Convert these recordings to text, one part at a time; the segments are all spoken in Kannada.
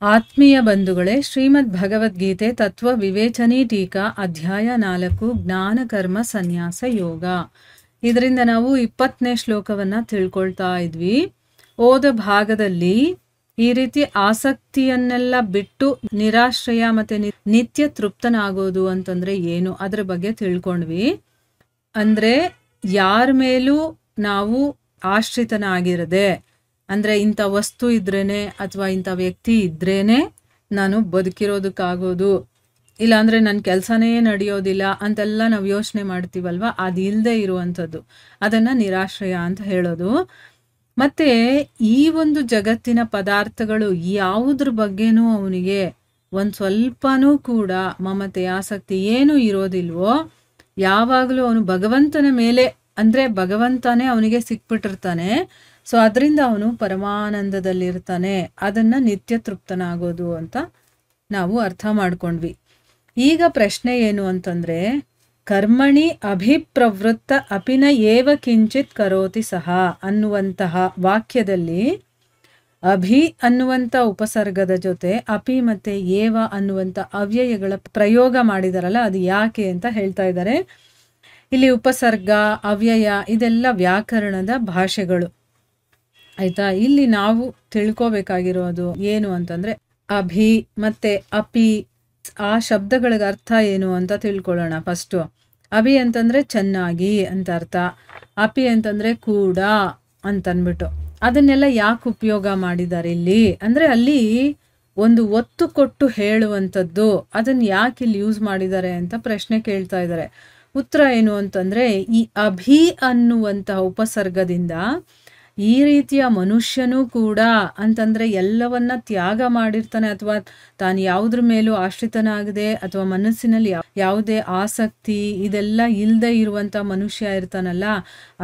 ಆತ್ಮೀಯ ಬಂಧುಗಳೇ, ಶ್ರೀಮದ್ ಭಗವದ್ಗೀತೆ ತತ್ವ ವಿವೇಚನಿ ಟೀಕಾ ಅಧ್ಯಾಯ 4 ಜ್ಞಾನ ಕರ್ಮ ಸನ್ಯಾಸ ಯೋಗ. ಇದರಿಂದ ನಾವು 20ನೇ ಶ್ಲೋಕವನ್ನ ತಿಳ್ಕೊಳ್ತಾ ಇದ್ವಿ. ಓದ ಭಾಗದಲ್ಲಿ ಈ ರೀತಿ ಆಸಕ್ತಿಯನ್ನೆಲ್ಲ ಬಿಟ್ಟು ನಿರಾಶ್ರಯ ಮತ್ತೆ ನಿತ್ಯ ತೃಪ್ತನಾಗೋದು ಅಂತಂದ್ರೆ ಏನು, ಅದ್ರ ಬಗ್ಗೆ ತಿಳ್ಕೊಂಡ್ವಿ. ಅಂದ್ರೆ ಯಾರ ಮೇಲೂ ನಾವು ಆಶ್ರಿತನಾಗಿರದೆ, ಅಂದ್ರೆ ಇಂಥ ವಸ್ತು ಇದ್ರೇನೆ ಅಥವಾ ಇಂಥ ವ್ಯಕ್ತಿ ಇದ್ರೇನೆ ನಾನು ಬದುಕಿರೋದಕ್ಕಾಗೋದು, ಇಲ್ಲಾಂದ್ರೆ ನನ್ನ ಕೆಲಸನೇ ನಡೆಯೋದಿಲ್ಲ ಅಂತೆಲ್ಲ ನಾವು ಯೋಚನೆ ಮಾಡ್ತೀವಲ್ವ, ಅದಿಲ್ಲದೆ ಇರುವಂಥದ್ದು, ಅದನ್ನ ನಿರಾಶ್ರಯ ಅಂತ ಹೇಳೋದು. ಮತ್ತೆ ಈ ಒಂದು ಜಗತ್ತಿನ ಪದಾರ್ಥಗಳು ಯಾವುದ್ರ ಬಗ್ಗೆನೂ ಅವನಿಗೆ ಒಂದು ಸ್ವಲ್ಪನೂ ಕೂಡ ಮಮತೆ ಆಸಕ್ತಿ ಏನೂ ಇರೋದಿಲ್ವೋ, ಯಾವಾಗಲೂ ಅವನು ಭಗವಂತನ ಮೇಲೆ, ಅಂದ್ರೆ ಭಗವಂತನೇ ಅವನಿಗೆ ಸಿಕ್ಬಿಟ್ಟಿರ್ತಾನೆ. ಸೊ ಅದರಿಂದ ಅವನು ಪರಮಾನಂದದಲ್ಲಿರ್ತಾನೆ. ಅದನ್ನ ನಿತ್ಯ ತೃಪ್ತನಾಗೋದು ಅಂತ ನಾವು ಅರ್ಥ ಮಾಡ್ಕೊಂಡ್ವಿ. ಈಗ ಪ್ರಶ್ನೆ ಏನು ಅಂತಂದ್ರೆ, ಕರ್ಮಣಿ ಅಭಿಪ್ರವೃತ್ತ ಅಪಿನ ಏವ ಕಿಂಚಿತ್ ಕರೋತಿ ಸಹ ಅನ್ನುವಂತಹ ವಾಕ್ಯದಲ್ಲಿ ಅಭಿ ಅನ್ನುವಂಥ ಉಪಸರ್ಗದ ಜೊತೆ ಅಪಿ ಮತ್ತೆ ಏವ ಅನ್ನುವಂಥ ಅವ್ಯಯಗಳ ಪ್ರಯೋಗ ಮಾಡಿದಾರಲ್ಲ, ಅದು ಯಾಕೆ ಅಂತ ಹೇಳ್ತಾ ಇದ್ದಾರೆ. ಇಲ್ಲಿ ಉಪಸರ್ಗ, ಅವ್ಯಯ ಇದೆಲ್ಲ ವ್ಯಾಕರಣದ ಭಾಷೆಗಳು, ಆಯ್ತಾ. ಇಲ್ಲಿ ನಾವು ತಿಳ್ಕೋಬೇಕಾಗಿರೋದು ಏನು ಅಂತಂದ್ರೆ, ಅಭಿ ಮತ್ತೆ ಅಪಿ ಆ ಶಬ್ದಗಳಿಗೆ ಅರ್ಥ ಏನು ಅಂತ ತಿಳ್ಕೊಳ್ಳೋಣ. ಫಸ್ಟು ಅಭಿ ಅಂತಂದ್ರೆ ಚೆನ್ನಾಗಿ ಅಂತ ಅರ್ಥ, ಅಪಿ ಅಂತಂದ್ರೆ ಕೂಡ ಅಂತನ್ಬಿಟ್ಟು. ಅದನ್ನೆಲ್ಲ ಯಾಕೆ ಉಪಯೋಗ ಮಾಡಿದ್ದಾರೆ ಇಲ್ಲಿ ಅಂದ್ರೆ, ಅಲ್ಲಿ ಒಂದು ಒತ್ತು ಕೊಟ್ಟು ಹೇಳುವಂಥದ್ದು, ಅದನ್ನ ಯಾಕೆ ಇಲ್ಲಿ ಯೂಸ್ ಮಾಡಿದ್ದಾರೆ ಅಂತ ಪ್ರಶ್ನೆ ಕೇಳ್ತಾ ಇದ್ದಾರೆ. ಉತ್ತರ ಏನು ಅಂತಂದ್ರೆ, ಈ ಅಭಿ ಅನ್ನುವಂತಹ ಉಪಸರ್ಗದಿಂದ ಈ ರೀತಿಯ ಮನುಷ್ಯನೂ ಕೂಡ ಅಂತಂದ್ರೆ ಎಲ್ಲವನ್ನ ತ್ಯಾಗ ಮಾಡಿರ್ತಾನೆ, ಅಥವಾ ತಾನು ಯಾವುದ್ರ ಮೇಲೂ ಆಶ್ರಿತನಾಗದೆ ಅಥವಾ ಮನಸ್ಸಿನಲ್ಲಿ ಯಾವುದೇ ಆಸಕ್ತಿ ಇದೆಲ್ಲ ಇಲ್ಲದೆ ಇರುವಂತ ಮನುಷ್ಯ ಇರ್ತಾನಲ್ಲ,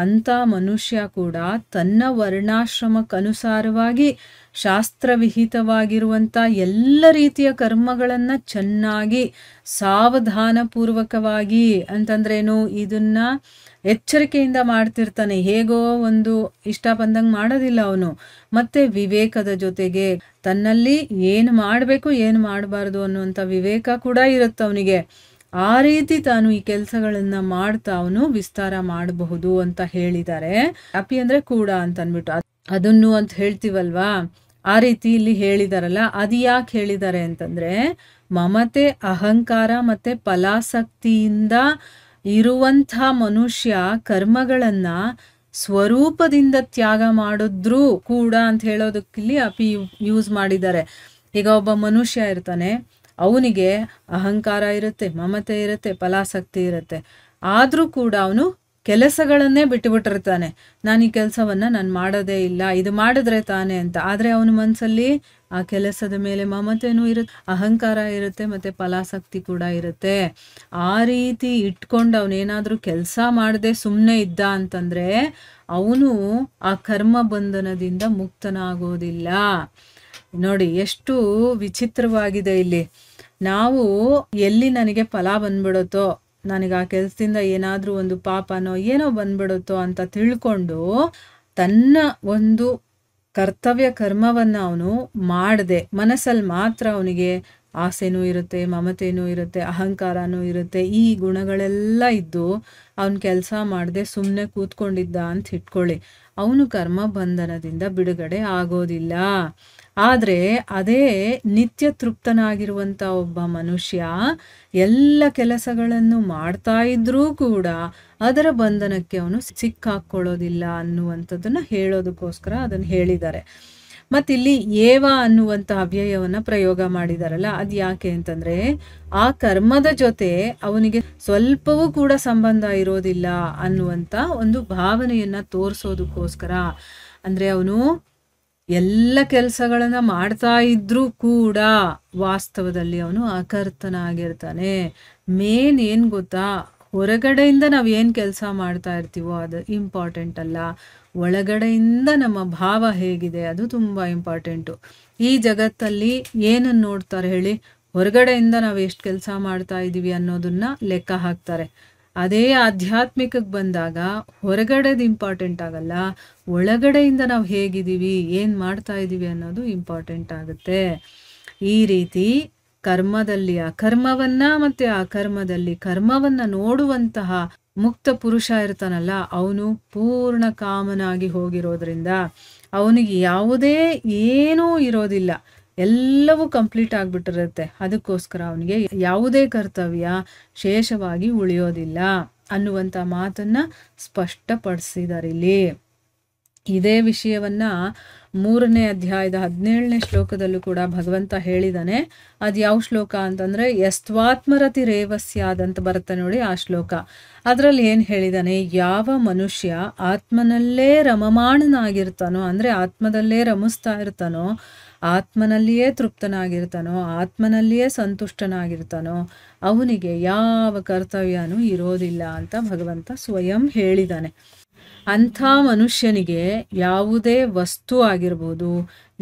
ಅಂತ ಮನುಷ್ಯ ಕೂಡ ತನ್ನ ವರ್ಣಾಶ್ರಮಕ್ಕನುಸಾರವಾಗಿ ಶಾಸ್ತ್ರವಿಹಿತವಾಗಿರುವಂಥ ಎಲ್ಲ ರೀತಿಯ ಕರ್ಮಗಳನ್ನು ಚೆನ್ನಾಗಿ ಸಾವಧಾನ ಪೂರ್ವಕವಾಗಿ, ಅಂತಂದ್ರೇನು, ಇದನ್ನ ಎಚ್ಚರಿಕೆಯಿಂದ ಮಾಡ್ತಿರ್ತಾನೆ. ಹೇಗೋ ಒಂದು ಇಷ್ಟ ಬಂದಂಗೆ ಮಾಡೋದಿಲ್ಲ ಅವನು. ಮತ್ತೆ ವಿವೇಕದ ಜೊತೆಗೆ ತನ್ನಲ್ಲಿ ಏನು ಮಾಡಬೇಕು ಏನು ಮಾಡಬಾರ್ದು ಅನ್ನುವಂಥ ವಿವೇಕ ಕೂಡ ಇರುತ್ತೆ ಅವನಿಗೆ. ಆ ರೀತಿ ತಾನು ಈ ಕೆಲಸಗಳನ್ನ ಮಾಡ್ತಾ ಅವನು ವಿಸ್ತಾರ ಮಾಡಬಹುದು ಅಂತ ಹೇಳಿದ್ದಾರೆ. ಅಪಿ ಅಂದ್ರೆ ಕೂಡ ಅಂತ ಅಂದ್ಬಿಟ್ಟು ಅದನ್ನು ಅಂತ ಹೇಳ್ತೀವಲ್ವಾ, ಆ ರೀತಿ ಇಲ್ಲಿ ಹೇಳಿದಾರಲ್ಲ. ಅದು ಯಾಕೆ ಹೇಳಿದ್ದಾರೆ ಅಂತಂದ್ರೆ, ಮಮತೆ ಅಹಂಕಾರ ಮತ್ತೆ ಫಲಾಸಕ್ತಿಯಿಂದ ಇರುವಂಥ ಮನುಷ್ಯ ಕರ್ಮಗಳನ್ನ ಸ್ವರೂಪದಿಂದ ತ್ಯಾಗ ಮಾಡಿದ್ರು ಕೂಡ ಅಂತ ಹೇಳೋದಕ್ಕಿಲ್ಲಿ ಅಪಿ ಯೂಸ್ ಮಾಡಿದ್ದಾರೆ. ಈಗ ಒಬ್ಬ ಮನುಷ್ಯ ಇರ್ತಾನೆ, ಅವನಿಗೆ ಅಹಂಕಾರ ಇರುತ್ತೆ, ಮಮತೆ ಇರುತ್ತೆ, ಫಲಾಸಕ್ತಿ ಇರುತ್ತೆ, ಆದ್ರೂ ಕೂಡ ಅವನು ಕೆಲಸಗಳನ್ನೇ ಬಿಟ್ಟುಬಿಟ್ಟಿರ್ತಾನೆ. ನಾನು ಈ ಕೆಲಸವನ್ನ ನಾನು ಮಾಡೋದೇ ಇಲ್ಲ, ಇದು ಮಾಡಿದ್ರೆ ತಾನೆ ಅಂತ. ಆದ್ರೆ ಅವನ ಮನಸ್ಸಲ್ಲಿ ಆ ಕೆಲಸದ ಮೇಲೆ ಮಮತೆನೂ ಇರುತ್ತೆ, ಅಹಂಕಾರ ಇರುತ್ತೆ, ಮತ್ತೆ ಫಲಾಸಕ್ತಿ ಕೂಡ ಇರುತ್ತೆ. ಆ ರೀತಿ ಇಟ್ಕೊಂಡು ಅವನೇನಾದ್ರೂ ಕೆಲಸ ಮಾಡದೆ ಸುಮ್ಮನೆ ಇದ್ದ ಅಂತಂದ್ರೆ ಅವನು ಆ ಕರ್ಮ ಬಂಧನದಿಂದ ಮುಕ್ತನಾಗೋದಿಲ್ಲ. ನೋಡಿ ಎಷ್ಟು ವಿಚಿತ್ರವಾಗಿದೆ ಇಲ್ಲಿ. ನಾವು ಎಲ್ಲಿ ನನಗೆ ಫಲ ಬಂದ್ಬಿಡುತ್ತೋ, ನನಗೆ ಆ ಕೆಲಸದಿಂದ ಏನಾದ್ರೂ ಒಂದು ಪಾಪನೋ ಏನೋ ಬಂದ್ಬಿಡುತ್ತೋ ಅಂತ ತಿಳ್ಕೊಂಡು ತನ್ನ ಒಂದು ಕರ್ತವ್ಯ ಕರ್ಮವನ್ನ ಅವನು ಮಾಡದೆ, ಮನಸ್ಸಲ್ಲಿ ಮಾತ್ರ ಅವನಿಗೆ ಆಸೆನೂ ಇರುತ್ತೆ, ಮಮತೆನೂ ಇರುತ್ತೆ, ಅಹಂಕಾರನೂ ಇರುತ್ತೆ, ಈ ಗುಣಗಳೆಲ್ಲ ಇದ್ದು ಅವನ ಕೆಲಸ ಮಾಡದೆ ಸುಮ್ಮನೆ ಕೂತ್ಕೊಂಡಿದ್ದ ಅಂತ ಇಟ್ಕೊಳ್ಳಿ, ಅವನು ಕರ್ಮ ಬಂಧನದಿಂದ ಬಿಡುಗಡೆ ಆಗೋದಿಲ್ಲ. ಆದ್ರೆ ಅದೇ ನಿತ್ಯ ತೃಪ್ತನಾಗಿರುವಂತ ಒಬ್ಬ ಮನುಷ್ಯ ಎಲ್ಲ ಕೆಲಸಗಳನ್ನು ಮಾಡ್ತಾ ಇದ್ರೂ ಕೂಡ ಅದರ ಬಂಧನಕ್ಕೆ ಅವನು ಸಿಕ್ಕಾಕೊಳ್ಳೋದಿಲ್ಲ ಅನ್ನುವಂಥದ್ದನ್ನ ಹೇಳೋದಕ್ಕೋಸ್ಕರ ಅದನ್ನು ಹೇಳಿದ್ದಾರೆ. ಮತ್ತಿಲ್ಲಿ ಏವ ಅನ್ನುವಂಥ ಅವ್ಯಯವನ್ನ ಪ್ರಯೋಗ ಮಾಡಿದಾರಲ್ಲ, ಅದು ಯಾಕೆ ಅಂತಂದ್ರೆ, ಆ ಕರ್ಮದ ಜೊತೆ ಅವನಿಗೆ ಸ್ವಲ್ಪವೂ ಕೂಡ ಸಂಬಂಧ ಇರೋದಿಲ್ಲ ಅನ್ನುವಂಥ ಒಂದು ಭಾವನೆಯನ್ನ ತೋರಿಸೋದಕ್ಕೋಸ್ಕರ. ಅಂದ್ರೆ ಅವನು ಎಲ್ಲ ಕೆಲಸಗಳನ್ನ ಮಾಡ್ತಾ ಇದ್ರೂ ಕೂಡ ವಾಸ್ತವದಲ್ಲಿ ಅವನು ಅಕರ್ತನಾಗಿರ್ತಾನೆ. ಮೇನ್ ಏನ್ ಗೊತ್ತಾ, ಹೊರಗಡೆಯಿಂದ ನಾವು ಏನು ಕೆಲಸ ಮಾಡ್ತಾ ಇರ್ತೀವೋ ಅದು ಇಂಪಾರ್ಟೆಂಟ್ ಅಲ್ಲ, ಒಳಗಡೆಯಿಂದ ನಮ್ಮ ಭಾವ ಹೇಗಿದೆ ಅದು ತುಂಬಾ ಇಂಪಾರ್ಟೆಂಟು. ಈ ಜಗತ್ತಲ್ಲಿ ಏನನ್ನು ನೋಡ್ತಾರೆ ಹೇಳಿ, ಹೊರಗಡೆಯಿಂದ ನಾವು ಎಷ್ಟು ಕೆಲಸ ಮಾಡ್ತಾ ಇದ್ದೀವಿ ಅನ್ನೋದನ್ನ ಲೆಕ್ಕ ಹಾಕ್ತಾರೆ. ಅದೇ ಆಧ್ಯಾತ್ಮಿಕಕ್ಕೆ ಬಂದಾಗ ಹೊರಗಡೆದು ಇಂಪಾರ್ಟೆಂಟ್ ಆಗಲ್ಲ, ಒಳಗಡೆಯಿಂದ ನಾವು ಹೇಗಿದ್ದೀವಿ, ಏನು ಮಾಡ್ತಾ ಇದ್ದೀವಿ ಅನ್ನೋದು ಇಂಪಾರ್ಟೆಂಟ್ ಆಗುತ್ತೆ. ಈ ರೀತಿ ಕರ್ಮದಲ್ಲಿ ಅಕರ್ಮವನ್ನ ಮತ್ತೆ ಅಕರ್ಮದಲ್ಲಿ ಕರ್ಮವನ್ನ ನೋಡುವಂತಹ ಮುಕ್ತ ಪುರುಷ ಇರ್ತಾನಲ್ಲ, ಅವನು ಪೂರ್ಣ ಕಾಮನಾಗಿ ಹೋಗಿರೋದ್ರಿಂದ ಅವನಿಗೆ ಯಾವುದೇ ಏನೂ ಇರೋದಿಲ್ಲ, ಎಲ್ಲವೂ ಕಂಪ್ಲೀಟ್ ಆಗಿಬಿಟ್ಟಿರುತ್ತೆ. ಅದಕ್ಕೋಸ್ಕರ ಅವನಿಗೆ ಯಾವುದೇ ಕರ್ತವ್ಯ ಶೇಷವಾಗಿ ಉಳಿಯೋದಿಲ್ಲ ಅನ್ನುವಂಥ ಮಾತನ್ನ ಸ್ಪಷ್ಟಪಡಿಸಿದ್ದಾರೆ ಇಲ್ಲಿ. ಇದೇ ವಿಷಯವನ್ನ 3ನೇ ಅಧ್ಯಾಯದ 17ನೇ ಶ್ಲೋಕದಲ್ಲೂ ಕೂಡ ಭಗವಂತ ಹೇಳಿದಾನೆ. ಅದು ಯಾವ ಶ್ಲೋಕ ಅಂತಂದ್ರೆ ಯಸ್ತ್ವಾತ್ಮರತಿ ರೇವಸ್ಯಾದ್ ಅಂತ ಬರುತ್ತೆ ನೋಡಿ, ಆ ಶ್ಲೋಕ. ಅದರಲ್ಲಿ ಏನು ಹೇಳಿದಾನೆ, ಯಾವ ಮನುಷ್ಯ ಆತ್ಮನಲ್ಲೇ ರಮಮಾಣನಾಗಿರ್ತಾನೋ, ಅಂದ್ರೆ ಆತ್ಮದಲ್ಲೇ ರಮಿಸ್ತಾ ಇರ್ತಾನೋ, ಆತ್ಮನಲ್ಲಿಯೇ ತೃಪ್ತನಾಗಿರ್ತಾನೋ, ಆತ್ಮನಲ್ಲಿಯೇ ಸಂತುಷ್ಟನಾಗಿರ್ತಾನೋ, ಅವನಿಗೆ ಯಾವ ಕರ್ತವ್ಯನೂ ಇರೋದಿಲ್ಲ ಅಂತ ಭಗವಂತ ಸ್ವಯಂ ಹೇಳಿದಾನೆ. ಅಂಥ ಮನುಷ್ಯನಿಗೆ ಯಾವುದೇ ವಸ್ತು ಆಗಿರ್ಬೋದು,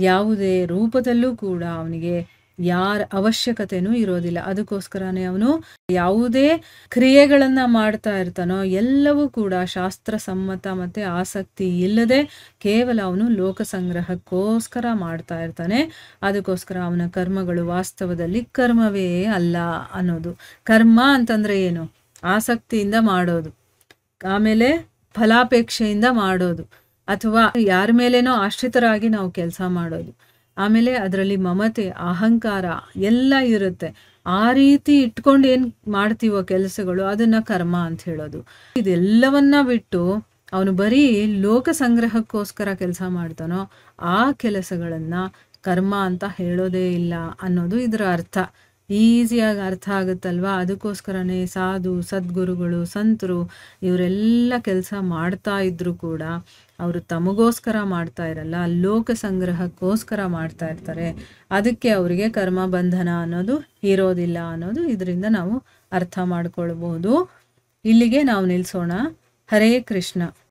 ಯಾವುದೇ ರೂಪದಲ್ಲೂ ಕೂಡ ಅವನಿಗೆ ಯಾರ ಅವಶ್ಯಕತೆನೂ ಇರೋದಿಲ್ಲ. ಅದಕ್ಕೋಸ್ಕರನೇ ಅವನು ಯಾವುದೇ ಕ್ರಿಯೆಗಳನ್ನ ಮಾಡ್ತಾ ಇರ್ತಾನೋ ಎಲ್ಲವೂ ಕೂಡ ಶಾಸ್ತ್ರಸಮ್ಮತ ಮತ್ತೆ ಆಸಕ್ತಿ ಇಲ್ಲದೆ ಕೇವಲ ಅವನು ಲೋಕ ಸಂಗ್ರಹಕ್ಕೋಸ್ಕರ ಮಾಡ್ತಾ ಇರ್ತಾನೆ. ಅದಕ್ಕೋಸ್ಕರ ಅವನ ಕರ್ಮಗಳು ವಾಸ್ತವದಲ್ಲಿ ಕರ್ಮವೇ ಅಲ್ಲ ಅನ್ನೋದು. ಕರ್ಮ ಅಂತಂದ್ರೆ ಏನು? ಆಸಕ್ತಿಯಿಂದ ಮಾಡೋದು, ಆಮೇಲೆ ಫಲಾಪೇಕ್ಷೆಯಿಂದ ಮಾಡೋದು, ಅಥವಾ ಯಾರ ಮೇಲೇನೋ ಆಶ್ರಿತರಾಗಿ ನಾವು ಕೆಲಸ ಮಾಡೋದು, ಆಮೇಲೆ ಅದರಲ್ಲಿ ಮಮತೆ ಅಹಂಕಾರ ಎಲ್ಲ ಇರುತ್ತೆ. ಆ ರೀತಿ ಇಟ್ಕೊಂಡು ಏನು ಮಾಡ್ತೀವೋ ಕೆಲಸಗಳು, ಅದನ್ನ ಕರ್ಮ ಅಂತ ಹೇಳೋದು. ಇದೆಲ್ಲವನ್ನ ಬಿಟ್ಟು ಅವನು ಬರೀ ಲೋಕ ಸಂಗ್ರಹಕ್ಕೋಸ್ಕರ ಕೆಲಸ ಮಾಡ್ತಾನೋ ಆ ಕೆಲಸಗಳನ್ನ ಕರ್ಮ ಅಂತ ಹೇಳೋದೇ ಇಲ್ಲ ಅನ್ನೋದು ಇದರ ಅರ್ಥ. ಈಸಿಯಾಗಿ ಅರ್ಥ ಆಗುತ್ತಲ್ವಾ? ಅದಕ್ಕೋಸ್ಕರನೇ ಸಾಧು ಸದ್ಗುರುಗಳು ಸಂತರು ಇವರೆಲ್ಲ ಕೆಲಸ ಮಾಡ್ತಾ ಇದ್ರು ಕೂಡ ಅವರು ತಮಗೋಸ್ಕರ ಮಾಡ್ತಾ ಇರಲ್ಲ, ಲೋಕ ಸಂಗ್ರಹಕ್ಕೋಸ್ಕರ ಮಾಡ್ತಾ ಇರ್ತಾರೆ. ಅದಕ್ಕೆ ಅವರಿಗೆ ಕರ್ಮ ಬಂಧನ ಅನ್ನೋದು ಇರೋದಿಲ್ಲ ಅನ್ನೋದು ಇದರಿಂದ ನಾವು ಅರ್ಥ ಮಾಡ್ಕೊಳ್ಬಹುದು. ಇಲ್ಲಿಗೆ ನಾವು ನಿಲ್ಲಿಸೋಣ. ಹರೇ ಕೃಷ್ಣ.